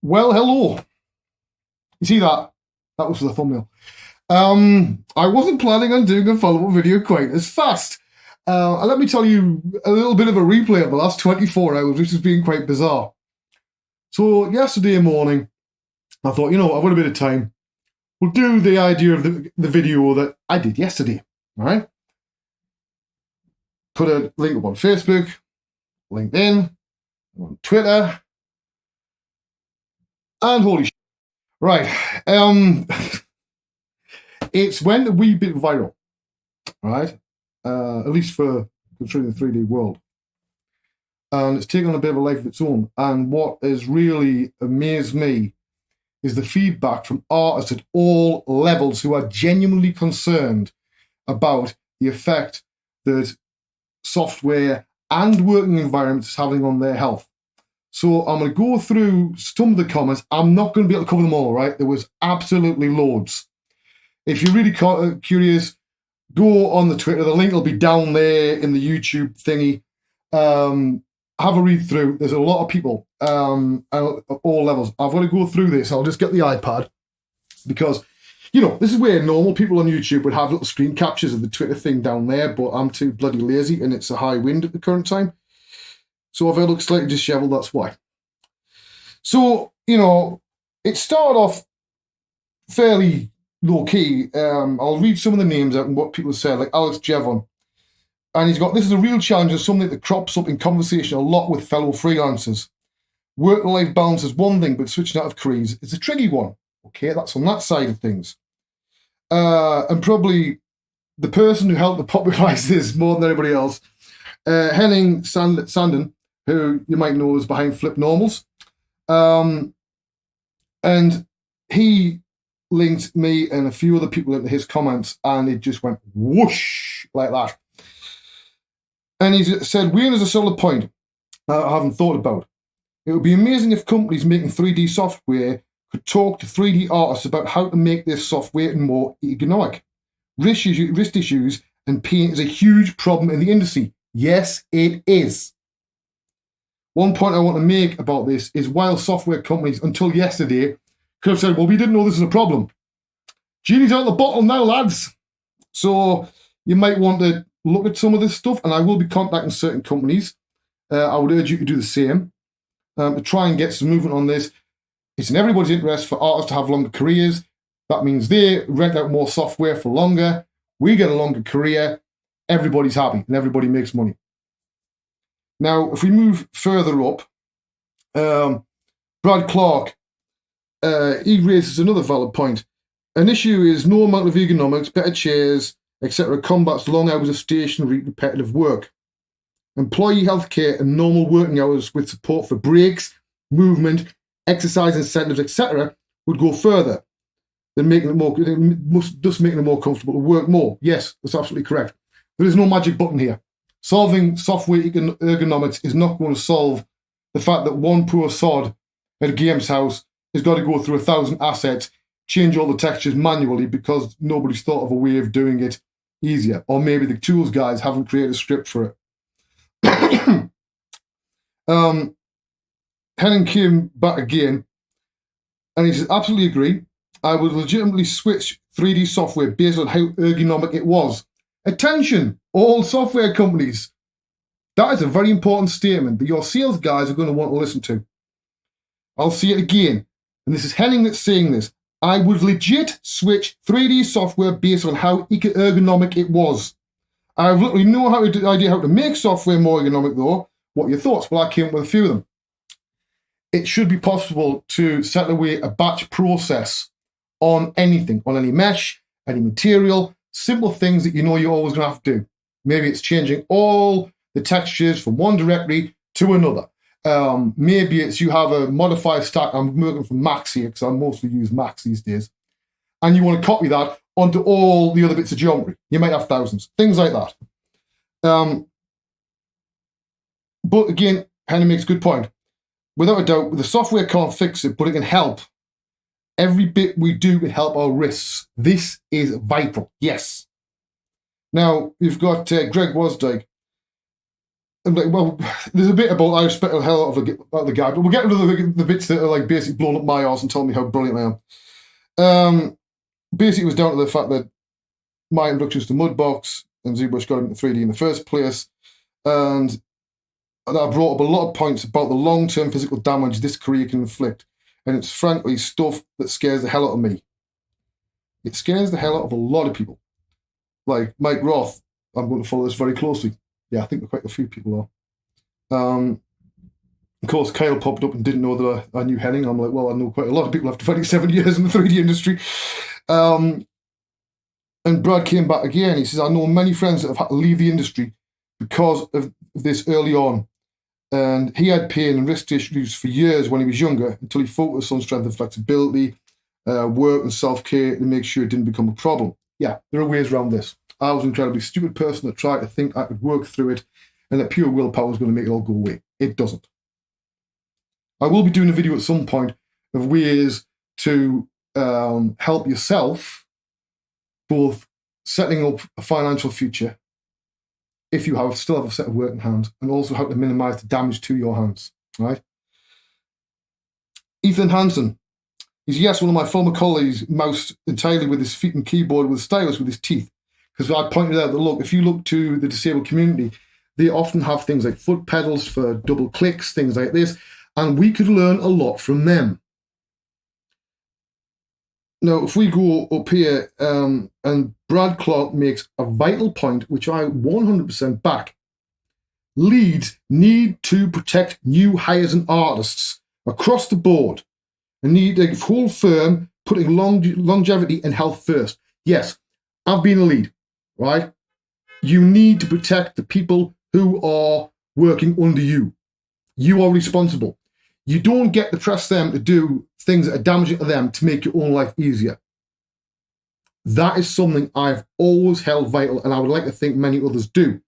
Well, hello. You see that? That was for the thumbnail. I wasn't planning on doing a follow-up video quite as fast. Let me tell you a little bit of a replay of the last 24 hours, which has been quite bizarre. So yesterday morning, I thought, I've got a bit of time. We'll do the idea of the video that I did yesterday, all right? Put a link up on Facebook, LinkedIn, on Twitter, and holy shit. Right. It's went a wee bit viral, right? At least for considering the 3D world. And it's taken on a bit of a life of its own. And what has really amazed me is the feedback from artists at all levels who are genuinely concerned about the effect that software and working environments is having on their health. So I'm going to go through some of the comments. I'm not going to be able to cover them all, right? There was absolutely loads. If you're really curious, go on the Twitter. The link will be down there in the YouTube thingy. Have a read through. There's a lot of people at all levels. I've got to go through this. I'll just get the iPad because, this is where normal people on YouTube would have little screen captures of the Twitter thing down there, but I'm too bloody lazy and it's a high wind at the current time. So if I look slightly disheveled, that's why. So, it started off fairly low-key. I'll read some of the names out and what people say, like Alex Jevon. And he's got, this is a real challenge and something that crops up in conversation a lot with fellow freelancers. Work-life balance is one thing, but switching out of careers is a tricky one. Okay, that's on that side of things. And probably the person who helped to popularize this more than anybody else, Henning Sanden, who you might know is behind Flip Normals. And he linked me and a few other people into his comments, and it just went whoosh like that. And he said, Wayne is a solid point I haven't thought about. It would be amazing if companies making 3D software could talk to 3D artists about how to make their software more ergonomic. Wrist issues and pain is a huge problem in the industry. Yes, it is. One point I want to make about this is while software companies, until yesterday, could have said, well, we didn't know this was a problem. Genie's out of the bottle now, lads. So you might want to look at some of this stuff, and I will be contacting certain companies. I would urge you to do the same, to try and get some movement on this. It's in everybody's interest for artists to have longer careers. That means they rent out more software for longer. We get a longer career. Everybody's happy, and everybody makes money. Now, if we move further up, Brad Clark, he raises another valid point. An issue is no amount of ergonomics, better chairs, etc. combats long hours of stationary repetitive work. Employee healthcare and normal working hours with support for breaks, movement, exercise incentives, etc. would go further than making it more, just making it more comfortable to work more. Yes, that's absolutely correct. There is no magic button here. Solving software ergonomics is not going to solve the fact that one poor sod at a games house has got to go through 1,000 assets, change all the textures manually because nobody's thought of a way of doing it easier. Or maybe the tools guys haven't created a script for it. Henning came back again, and he says, absolutely agree. I would legitimately switch 3D software based on how ergonomic it was. Attention, all software companies. That is a very important statement that your sales guys are going to want to listen to. I'll say it again, and this is Henning that's saying this. I would legit switch 3D software based on how ergonomic it was. I have literally no idea how to make software more ergonomic, though. What are your thoughts? Well, I came up with a few of them. It should be possible to set away a batch process on anything, on any mesh, any material, simple things that you're always going to have to do. Maybe it's changing all the textures from one directory to another. Maybe it's you have a modified stack. I'm working from Max here because I mostly use Max these days. And you want to copy that onto all the other bits of geometry. You might have thousands, things like that. But again, Henry makes a good point. Without a doubt, the software can't fix it, but it can help. Every bit we do can help our wrists. This is vital, yes. Now, you've got Greg Wasdyke. I'm like, well, there's a bit about I respect the hell out of the guy, but we'll get into the bits that are like basically blowing up my arse and telling me how brilliant I am. Basically, it was down to the fact that my introductions to Mudbox and ZBrush got into 3D in the first place, and I brought up a lot of points about the long-term physical damage this career can inflict, and it's frankly stuff that scares the hell out of me. It scares the hell out of a lot of people. Like Mike Roth, I'm going to follow this very closely. Yeah, I think quite a few people are. Of course, Kyle popped up and didn't know that I knew Henning. I'm like, well, I know quite a lot of people after 27 years in the 3D industry. And Brad came back again. He says, I know many friends that have had to leave the industry because of this early on. And he had pain and wrist issues for years when he was younger until he focused on strength and flexibility, work and self-care to make sure it didn't become a problem. Yeah, there are ways around this. I was an incredibly stupid person that tried to think I could work through it and that pure willpower was going to make it all go away. It doesn't. I will be doing a video at some point of ways to help yourself both setting up a financial future if you still have a set of working hands, and also how to minimize the damage to your hands, right? Ethan Hansen. He's, yes, one of my former colleagues moused entirely with his feet and keyboard with stylus with his teeth. Because I pointed out that, look, if you look to the disabled community, they often have things like foot pedals for double clicks, things like this, and we could learn a lot from them. Now, if we go up here, and Brad Clark makes a vital point, which I 100% back. Leads need to protect new hires and artists across the board and need a whole firm putting longevity and health first. Yes, I've been a lead, right? You need to protect the people who are working under you. You are responsible. You don't get to press them to do things that are damaging to them to make your own life easier. That is something I've always held vital, and I would like to think many others do.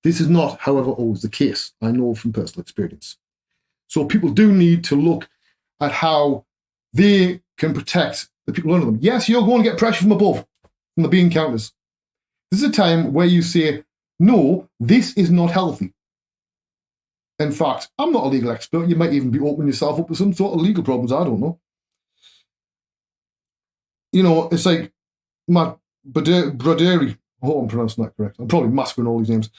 This is not, however, always the case. I know from personal experience. So people do need to look at how they can protect the people under them. Yes, you're going to get pressure from above, from the bean counters. This is a time where you say, no, this is not healthy. In fact, I'm not a legal expert. You might even be opening yourself up to some sort of legal problems. I don't know. You know, it's like Matt Broderi. I hope I'm pronouncing that correct. I'm probably massacring all these names.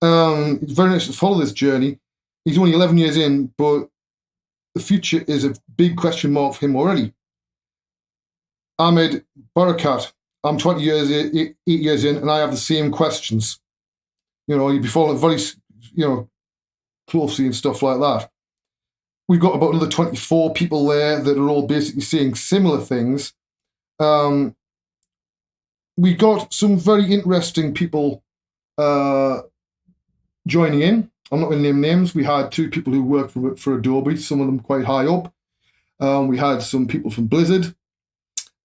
It's very nice to follow this journey. He's only 11 years in, but the future is a big question mark for him already. Ahmed Barakat. I'm 8 years in, and I have the same questions. You know, you'd be following very, closely and stuff like that. We've got about another 24 people there that are all basically saying similar things. We got some very interesting people joining in. I'm not going to name names. We had 2 people who worked for Adobe, some of them quite high up. We had some people from Blizzard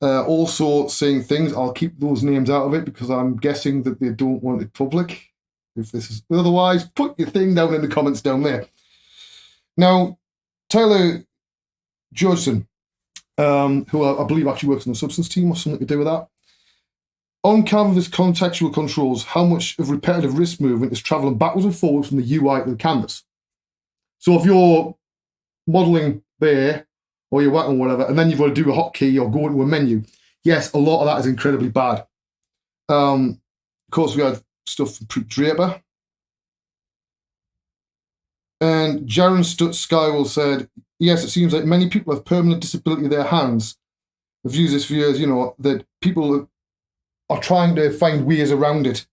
also saying things. I'll keep those names out of it because I'm guessing that they don't want it public. If this is otherwise, put your thing down in the comments down there. Now, Tyler Georgeson, who I believe actually works on the Substance team or something to do with that. On canvas contextual controls, how much of repetitive wrist movement is traveling backwards and forwards from the UI to the canvas? So if you're modeling there, or you're working whatever, and then you've got to do a hotkey or go into a menu, yes, a lot of that is incredibly bad. Of course, we had stuff from Preet Draper. And Jaron Skywell said, yes, it seems like many people have permanent disability of their hands. I've used this for years, that people are trying to find ways around it.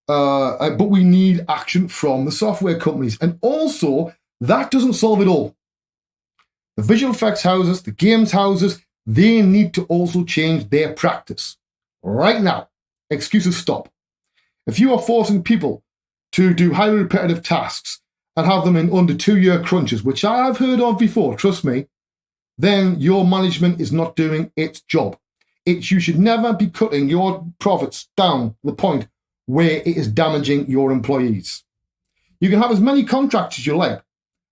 But we need action from the software companies. And also, that doesn't solve it all. The visual effects houses, the games houses, they need to also change their practice. Right now, excuses stop. If you are forcing people to do highly repetitive tasks and have them in under 2-year crunches, which I've heard of before, trust me, then your management is not doing its job. You should never be cutting your profits down to the point where it is damaging your employees. You can have as many contracts as you like.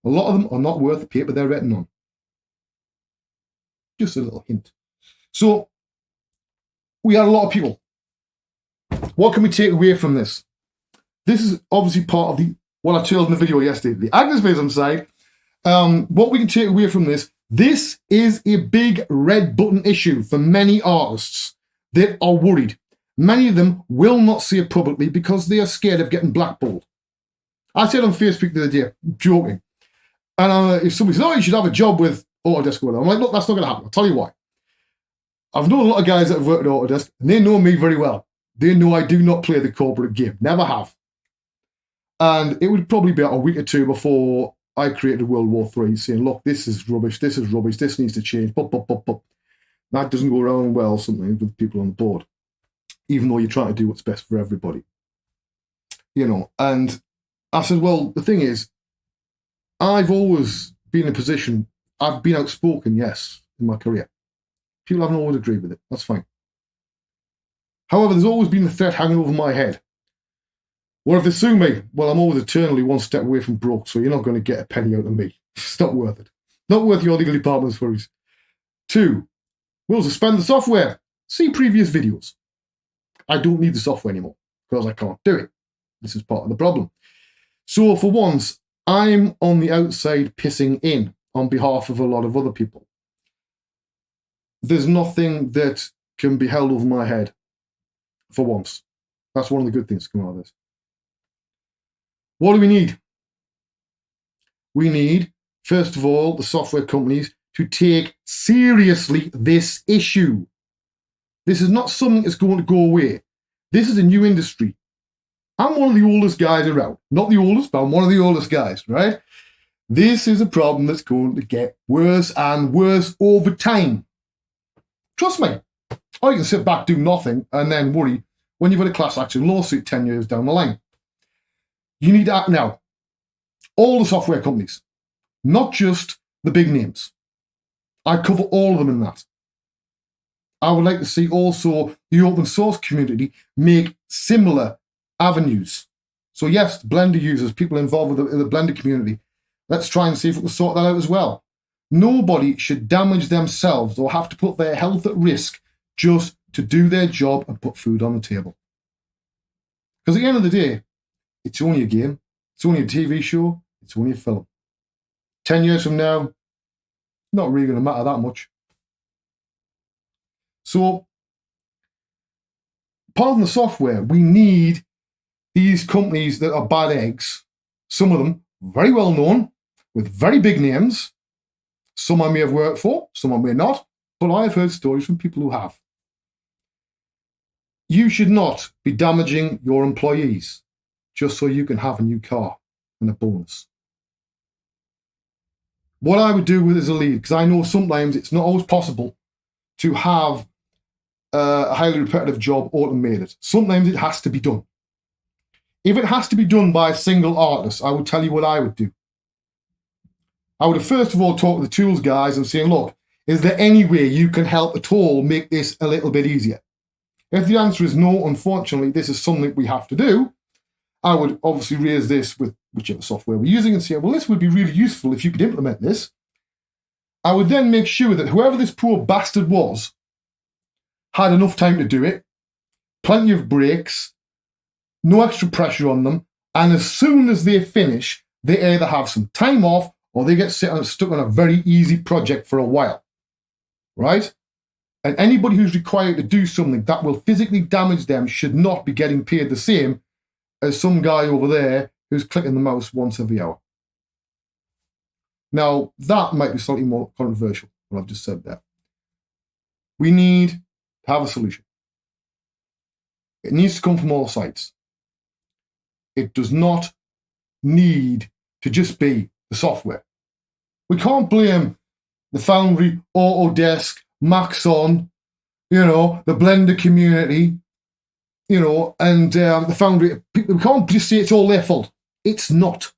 A lot of them are not worth the paper they're written on. Just a little hint. So, we had a lot of people. What can we take away from this? This is obviously part of the what I told in the video yesterday. The activism side, what we can take away from this is a big red button issue for many artists that are worried. Many of them will not say it publicly because they are scared of getting blackballed. I said on Facebook the other day, joking, and if somebody says, oh, you should have a job with Autodesk or whatever, I'm like, look, that's not going to happen. I'll tell you why. I've known a lot of guys that have worked at Autodesk, and they know me very well. They know I do not play the corporate game. Never have. And it would probably be a week or two before I created World War III, saying, look, this is rubbish, this needs to change, That doesn't go around well sometimes with people on the board, even though you're trying to do what's best for everybody. And I said, well, the thing is, I've always been in a position, I've been outspoken, yes, in my career. People haven't always agreed with it. That's fine. However, there's always been the threat hanging over my head. What if they sue me? Well, I'm always eternally one step away from broke, so you're not going to get a penny out of me. It's not worth it. Not worth your legal department's worries. 2, we'll suspend the software. See previous videos. I don't need the software anymore because I can't do it. This is part of the problem. So for once, I'm on the outside pissing in on behalf of a lot of other people. There's nothing that can be held over my head for once. That's one of the good things to come out of this. What do we need? We need, first of all, the software companies to take seriously this issue. This is not something that's going to go away. This is a new industry. I'm one of the oldest guys around. Not the oldest, but I'm one of the oldest guys, right? This is a problem that's going to get worse and worse over time. Trust me. Or you can sit back, do nothing, and then worry when you've got a class action lawsuit 10 years down the line. You need to act now. All the software companies, not just the big names. I cover all of them in that. I would like to see also the open source community make similar avenues. So yes, Blender users, people involved with the Blender community, let's try and see if we can sort that out as well. Nobody should damage themselves or have to put their health at risk just to do their job and put food on the table. Because at the end of the day, it's only a game, it's only a TV show, it's only a film. 10 years from now, not really going to matter that much. So, apart from the software, we need these companies that are bad eggs, some of them very well known, with very big names. Some I may have worked for, some I may not, but I have heard stories from people who have. You should not be damaging your employees just so you can have a new car and a bonus. What I would do with as a lead, because I know sometimes it's not always possible to have a highly repetitive job automated. Sometimes it has to be done. If it has to be done by a single artist, I would tell you what I would do. I would have first of all talked to the tools guys and saying, look, is there any way you can help at all make this a little bit easier? If the answer is no, unfortunately, this is something we have to do, I would obviously raise this with whichever software we're using and say, well, this would be really useful if you could implement this. I would then make sure that whoever this poor bastard was had enough time to do it, plenty of breaks, no extra pressure on them, and as soon as they finish, they either have some time off or they get stuck on a very easy project for a while, right? And anybody who's required to do something that will physically damage them should not be getting paid the same as some guy over there who's clicking the mouse once every hour. Now, that might be slightly more controversial, what I've just said there. We need to have a solution. It needs to come from all sides. It does not need to just be the software. We can't blame the Foundry, Autodesk, Maxon, the Blender community, and the Foundry. We can't just say it's all their fault. It's not.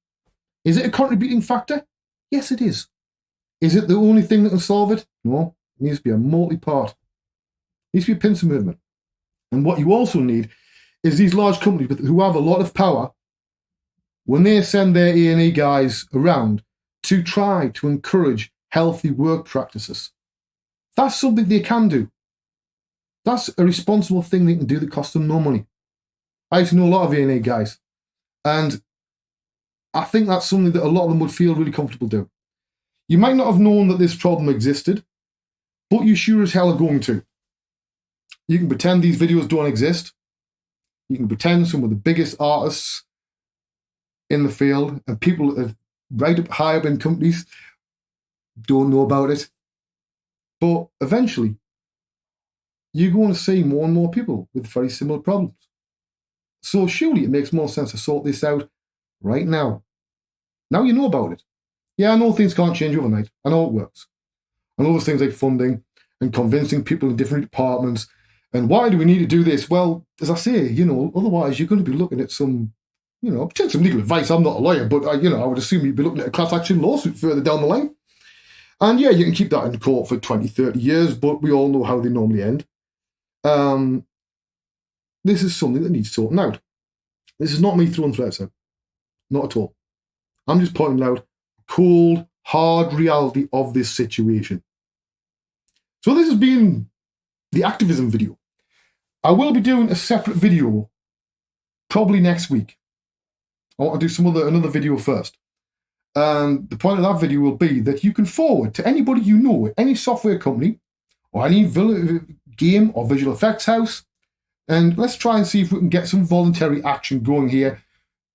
Is it a contributing factor? Yes, it is. Is it the only thing that can solve it? No. It needs to be a multi-part. It needs to be a pincer movement. And what you also need is these large companies who have a lot of power, when they send their E&E guys around to try to encourage healthy work practices. That's something they can do. That's a responsible thing they can do that costs them no money. I used to know a lot of E&E guys, and I think that's something that a lot of them would feel really comfortable doing. You might not have known that this problem existed, but you sure as hell are going to. You can pretend these videos don't exist. You can pretend some of the biggest artists in the field and people that are right up high up in companies don't know about it. But eventually, you're going to see more and more people with very similar problems. So surely it makes more sense to sort this out right now. Now you know about it. Yeah, I know things can't change overnight. I know it works. I know there's things like funding and convincing people in different departments. And why do we need to do this? Well, as I say, otherwise you're going to be looking at some, potential legal advice. I'm not a lawyer, but I would assume you'd be looking at a class action lawsuit further down the line. And yeah, you can keep that in court for 20, 30 years, but we all know how they normally end. This is something that needs sorting out. This is not me throwing threats out. Not at all. I'm just pointing out cold, hard reality of this situation. So this has been the activism video. I will be doing a separate video probably next week. I want to do another video first. And the point of that video will be that you can forward to anybody you know, any software company, or any game or visual effects house, and let's try and see if we can get some voluntary action going here.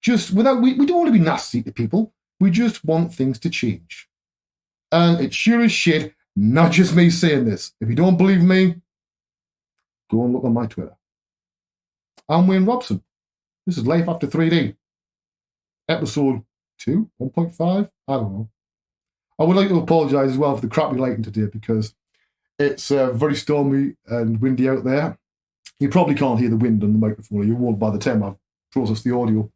Just we don't want to be nasty to people. We just want things to change. And it's sure as shit not just me saying this. If you don't believe me, go and look on my Twitter. I'm Wayne Robson. This is Life After 3D. Episode 2, 1.5? I don't know. I would like to apologise as well for the crappy lighting today because it's very stormy and windy out there. You probably can't hear the wind on the microphone, or you won't by the time I've processed the audio.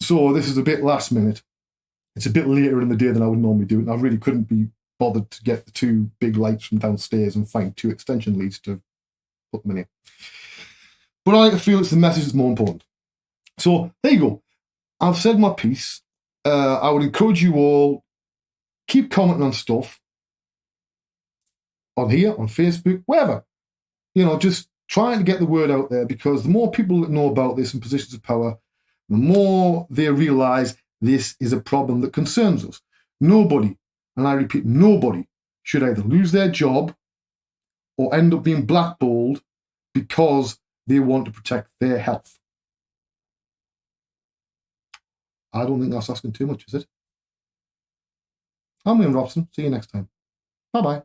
So this is a bit last minute. It's a bit later in the day than I would normally do, and I really couldn't be bothered to get the 2 big lights from downstairs and find 2 extension leads to put them in here. But I feel it's the message that's more important. So there you go. I've said my piece. I would encourage you all, keep commenting on stuff on here, on Facebook, wherever. Just trying to get the word out there, because the more people that know about this in positions of power, the more they realise this is a problem that concerns us. Nobody, and I repeat, nobody should either lose their job or end up being blackballed because they want to protect their health. I don't think that's asking too much, is it? I'm Wayne Robson. See you next time. Bye-bye.